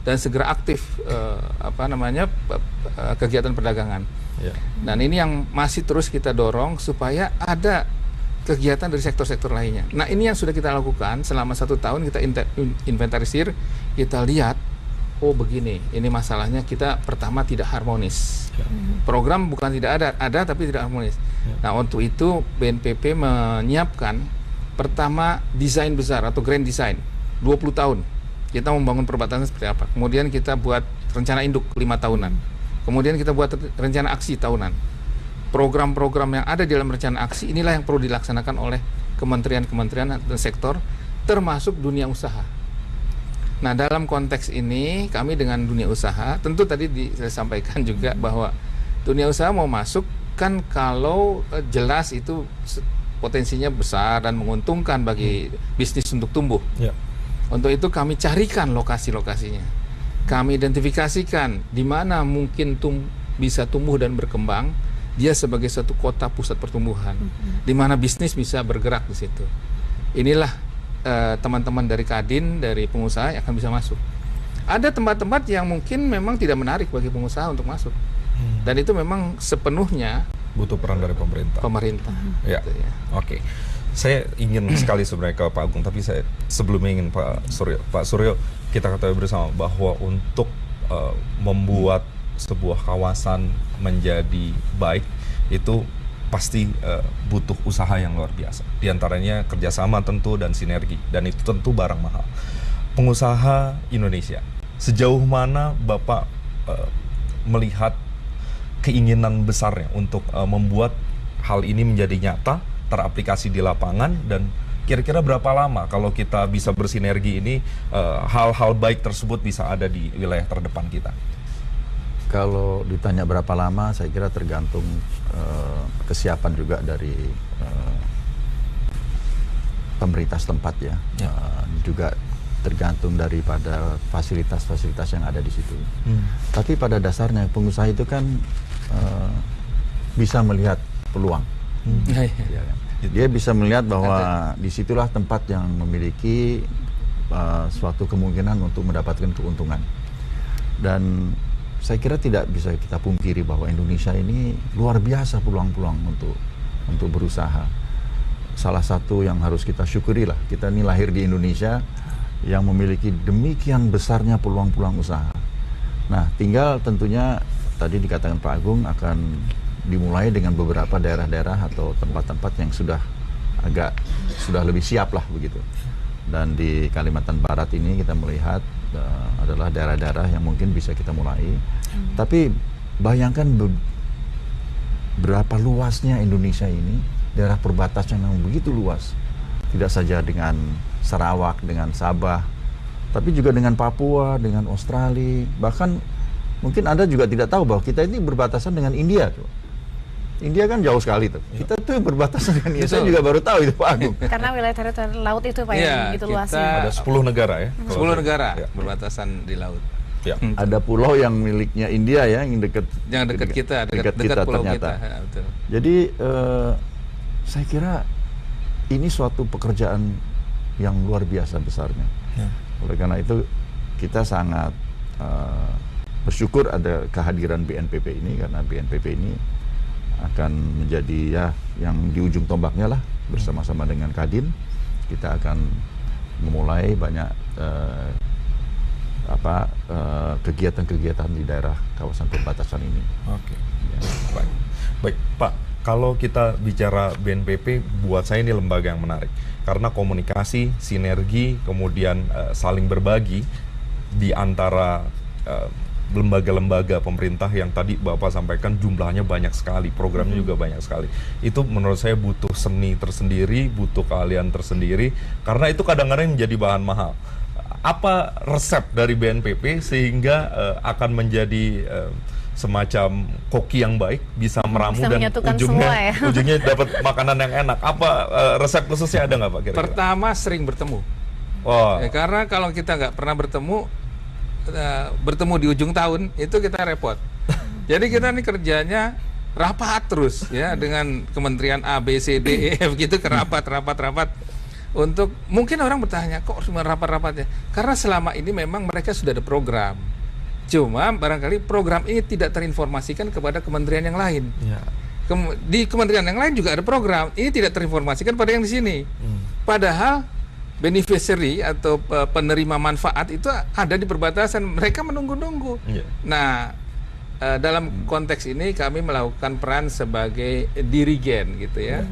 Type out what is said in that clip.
dan segera aktif kegiatan perdagangan. Dan ini yang masih terus kita dorong supaya ada kegiatan dari sektor-sektor lainnya. Nah, ini yang sudah kita lakukan selama 1 tahun. Kita inventarisir, kita lihat, oh begini, ini masalahnya kita pertama tidak harmonis. Program bukan tidak ada tapi tidak harmonis. Nah, untuk itu BNPP menyiapkan pertama desain besar atau grand design 20 tahun. Kita membangun perbatasan seperti apa. Kemudian kita buat rencana induk 5 tahunan. Kemudian kita buat rencana aksi tahunan. Program-program yang ada di dalam rencana aksi inilah yang perlu dilaksanakan oleh kementerian-kementerian dan sektor, termasuk dunia usaha. Nah, dalam konteks ini kami dengan dunia usaha, tentu tadi saya sampaikan juga bahwa dunia usaha mau masuk kan kalau jelas itu potensinya besar dan menguntungkan bagi bisnis untuk tumbuh. Untuk itu kami carikan lokasi-lokasinya. Kami identifikasikan di mana mungkin bisa tumbuh dan berkembang. Dia sebagai suatu kota pusat pertumbuhan, di mana bisnis bisa bergerak di situ. Inilah teman-teman dari Kadin, dari pengusaha yang akan bisa masuk. Ada tempat-tempat yang mungkin memang tidak menarik bagi pengusaha untuk masuk, dan itu memang sepenuhnya butuh peran dari pemerintah. Ya. Gitu ya. Oke. Saya ingin sekali sebenarnya ke Pak Agung, tapi saya sebelumnya ingin Pak Suryo, kita ketahui bersama bahwa untuk membuat sebuah kawasan menjadi baik itu pasti butuh usaha yang luar biasa. Di antaranya kerjasama tentu dan sinergi, dan itu tentu barang mahal. Pengusaha Indonesia, sejauh mana Bapak melihat keinginan besarnya untuk membuat hal ini menjadi nyata, teraplikasi di lapangan, dan kira-kira berapa lama kalau kita bisa bersinergi ini hal-hal baik tersebut bisa ada di wilayah terdepan kita? Kalau ditanya berapa lama, saya kira tergantung kesiapan juga dari pemerintah setempat ya. Juga tergantung daripada fasilitas-fasilitas yang ada di situ. Tapi pada dasarnya pengusaha itu kan bisa melihat peluang. Dia bisa melihat bahwa disitulah tempat yang memiliki suatu kemungkinan untuk mendapatkan keuntungan. Dan saya kira tidak bisa kita pungkiri bahwa Indonesia ini luar biasa peluang-peluang untuk berusaha. Salah satu yang harus kita syukuri lah, kita ini lahir di Indonesia yang memiliki demikian besarnya peluang-peluang usaha. Nah, tinggal tentunya tadi dikatakan Pak Agung akan dimulai dengan beberapa daerah-daerah atau tempat-tempat yang sudah lebih siap lah begitu. Dan di Kalimantan Barat ini kita melihat adalah daerah-daerah yang mungkin bisa kita mulai. Tapi bayangkan berapa luasnya Indonesia ini, daerah perbatasan yang begitu luas. Tidak saja dengan Sarawak, dengan Sabah, tapi juga dengan Papua, dengan Australia. Bahkan mungkin Anda juga tidak tahu bahwa kita ini berbatasan dengan India tuh. India kan jauh sekali tuh. Kita tuh berbatasan dengan India. Saya juga baru tahu itu Pak Agung. Karena wilayah teritori laut itu Pak yang begitu luasnya. Ada 10 negara ya. 10 negara berbatasan di laut. Ada pulau yang miliknya India ya, yang dekat kita, dekat pulau ternyata. kita. Betul. Jadi saya kira ini suatu pekerjaan yang luar biasa besarnya. Oleh karena itu kita sangat bersyukur ada kehadiran BNPP ini, karena BNPP ini akan menjadi ya yang di ujung tombaknya lah, bersama-sama dengan Kadin kita akan memulai banyak kegiatan-kegiatan di daerah kawasan perbatasan ini. Oke. Ya. Baik Pak, kalau kita bicara BNPP, buat saya ini lembaga yang menarik karena komunikasi, sinergi, kemudian saling berbagi di antara lembaga-lembaga pemerintah yang tadi Bapak sampaikan jumlahnya banyak sekali, programnya juga banyak sekali. Itu menurut saya butuh seni tersendiri, butuh keahlian tersendiri, karena itu kadang-kadang menjadi bahan mahal. Apa resep dari BNPP sehingga akan menjadi semacam koki yang baik, bisa meramu bisa dan ujungnya dapat makanan yang enak? Apa resep khususnya ada nggak Pak kira-kira? Pertama, sering bertemu. Karena kalau kita nggak pernah bertemu di ujung tahun itu kita repot. Jadi kita nih kerjanya rapat terus ya dengan kementerian A, B, C, D, E, F gitu, rapat. untuk mungkin orang bertanya kok cuma rapat-rapatnya, karena selama ini memang mereka sudah ada program, cuma barangkali program ini tidak terinformasikan kepada kementerian yang lain. Di kementerian yang lain juga ada program, ini tidak terinformasikan pada yang di sini. Padahal beneficiary atau penerima manfaat itu ada di perbatasan, mereka menunggu-nunggu. Nah, dalam konteks ini kami melakukan peran sebagai dirigen gitu ya.